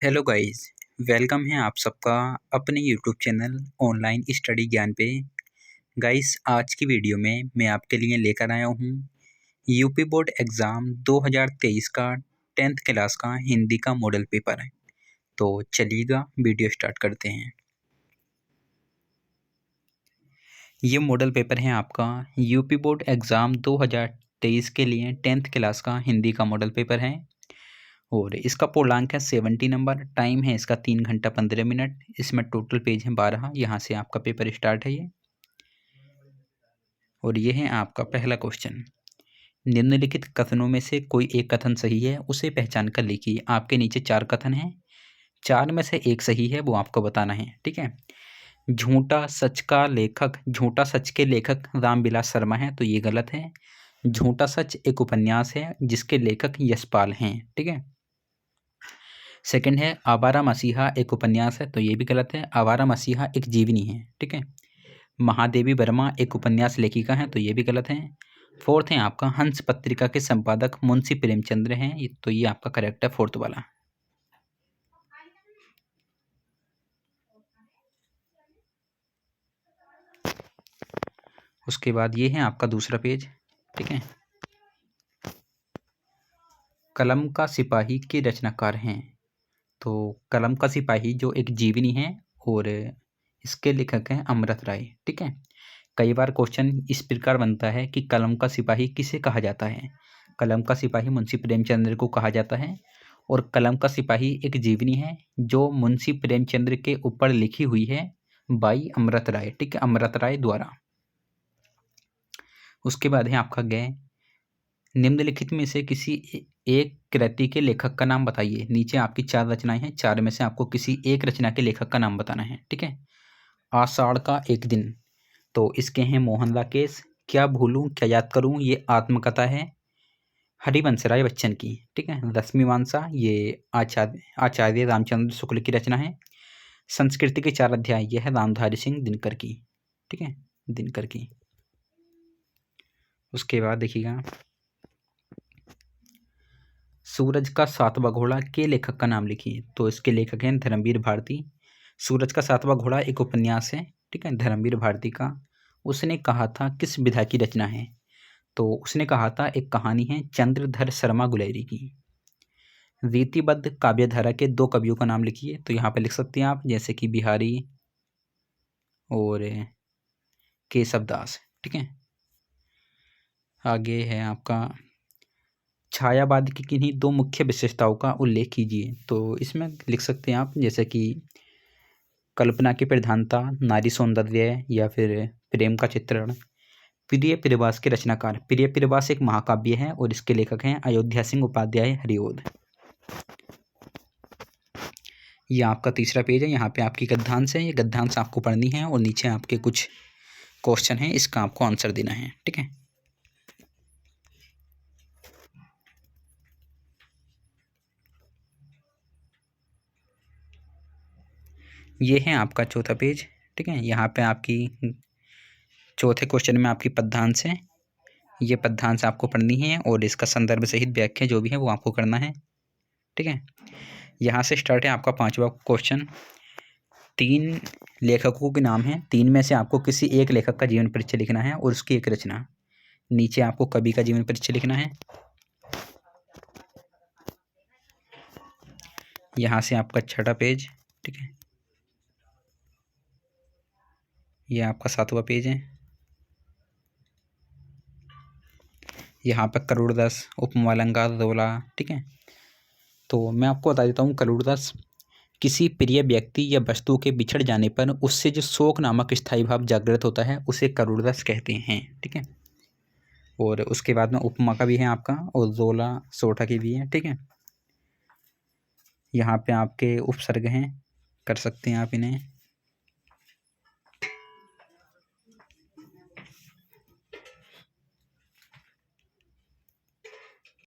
Hello guys, welcome है आप सबका अपने यूट्यूब चैनल ऑनलाइन स्टडी ज्ञान पे। गाइस, आज की वीडियो में मैं आपके लिए लेकर आया हूँ यूपी बोर्ड एग्ज़ाम 2023 का 10th क्लास का हिंदी का मॉडल पेपर है। तो चलिएगा वीडियो स्टार्ट करते हैं। ये मॉडल पेपर है आपका यूपी बोर्ड एग्ज़ाम 2023 के लिए 10th क्लास का हिंदी का मॉडल पेपर है और इसका पूर्णांक है 70 नंबर। टाइम है इसका 3 घंटा 15 मिनट। इसमें टोटल पेज है 12। यहाँ से आपका पेपर स्टार्ट है ये। और ये है आपका पहला क्वेश्चन। निम्नलिखित कथनों में से कोई एक कथन सही है, उसे पहचान कर लिखिए। आपके नीचे 4 कथन हैं, 4 में से एक सही है, वो आपको बताना है। ठीक है। झूठा सच के लेखक रामविलास शर्मा है, तो ये गलत है। झूठा सच एक उपन्यास है जिसके लेखक यशपाल हैं। ठीक है। सेकंड है आवारा मसीहा एक उपन्यास है, तो ये भी गलत है। आवारा मसीहा एक जीवनी है। ठीक है। महादेवी वर्मा एक उपन्यास लेखिका हैं, तो ये भी गलत है। फोर्थ है आपका हंस पत्रिका के संपादक मुंशी प्रेमचंद्र हैं, तो ये आपका करेक्ट है, फोर्थ वाला। उसके बाद ये है आपका दूसरा पेज। ठीक है। कलम का सिपाही के रचनाकार हैं, तो कलम का सिपाही जो एक जीवनी है और इसके लेखक हैं अमृत राय। ठीक है। कई बार क्वेश्चन इस प्रकार बनता है कि कलम का सिपाही किसे कहा जाता है। कलम का सिपाही मुंशी प्रेमचंद्र को कहा जाता है और कलम का सिपाही एक जीवनी है जो मुंशी प्रेमचंद्र के ऊपर लिखी हुई है बाई अमृत राय। ठीक है, अमृत राय द्वारा। उसके बाद है आपका गय। निम्नलिखित में से किसी एक कृति के लेखक का नाम बताइए। नीचे आपकी 4 रचनाएं हैं, 4 में से आपको किसी एक रचना के लेखक का नाम बताना है। ठीक है। आषाढ़ का एक दिन, तो इसके हैं मोहन राकेश। क्या भूलूं क्या याद करूं, ये आत्मकथा है हरिवंश राय बच्चन की। ठीक है। रश्मिमांसा, ये आचार्य रामचंद्र शुक्ल की रचना है। संस्कृति के 4 अध्याय, यह है रामधारी सिंह दिनकर की। ठीक है, दिनकर की। उसके बाद देखिएगा सूरज का 7वां घोड़ा के लेखक का नाम लिखिए, तो इसके लेखक हैं धर्मवीर भारती। सूरज का 7वां घोड़ा एक उपन्यास है। ठीक है, धर्मवीर भारती का। उसने कहा था किस विधा की रचना है, तो उसने कहा था एक कहानी है चंद्रधर शर्मा गुलेरी की। रीतिबद्ध काव्यधारा के 2 कवियों का नाम लिखिए, तो यहाँ पे लिख सकते हैं आप, जैसे कि बिहारी और केशवदास। ठीक है। आगे है आपका छायावाद की किन्हीं 2 मुख्य विशेषताओं का उल्लेख कीजिए, तो इसमें लिख सकते हैं आप, जैसे कि कल्पना की प्रधानता, नारी सौंदर्य, या फिर प्रेम का चित्रण। प्रिय प्रवास के रचनाकार। प्रिय प्रवास एक महाकाव्य है और इसके लेखक हैं अयोध्या सिंह उपाध्याय हरिओद। ये आपका तीसरा पेज है। यहाँ पे आपकी गद्यांश है, ये गद्यांश आपको पढ़नी है और नीचे आपके कुछ क्वेश्चन है, इसका आपको आंसर देना है। ठीक है। ये है आपका चौथा पेज। ठीक है। यहाँ पे आपकी चौथे क्वेश्चन में आपकी पद्यांश है, ये पद्यांश आपको पढ़नी है और इसका संदर्भ सहित व्याख्या जो भी है वो आपको करना है। ठीक है। यहाँ से स्टार्ट है आपका 5वां क्वेश्चन। 3 लेखकों के नाम हैं, 3 में से आपको किसी एक लेखक का जीवन परिचय लिखना है और उसकी एक रचना। नीचे आपको कवि का जीवन परिचय लिखना है। यहाँ से आपका 6ठा पेज। ठीक है। ये आपका 7वां पेज है। यहाँ पर करुणदास, उपमा अलंकार, रोला। ठीक है। तो मैं आपको बता देता हूँ, करुणदास किसी प्रिय व्यक्ति या वस्तु के बिछड़ जाने पर उससे जो शोक नामक स्थायी भाव जागृत होता है उसे करुणरस कहते हैं। ठीक है। और उसके बाद में उपमा का भी है आपका और जोला सोठा की भी है। ठीक है। यहाँ पे आपके उपसर्ग हैं, कर सकते हैं आप इन्हें।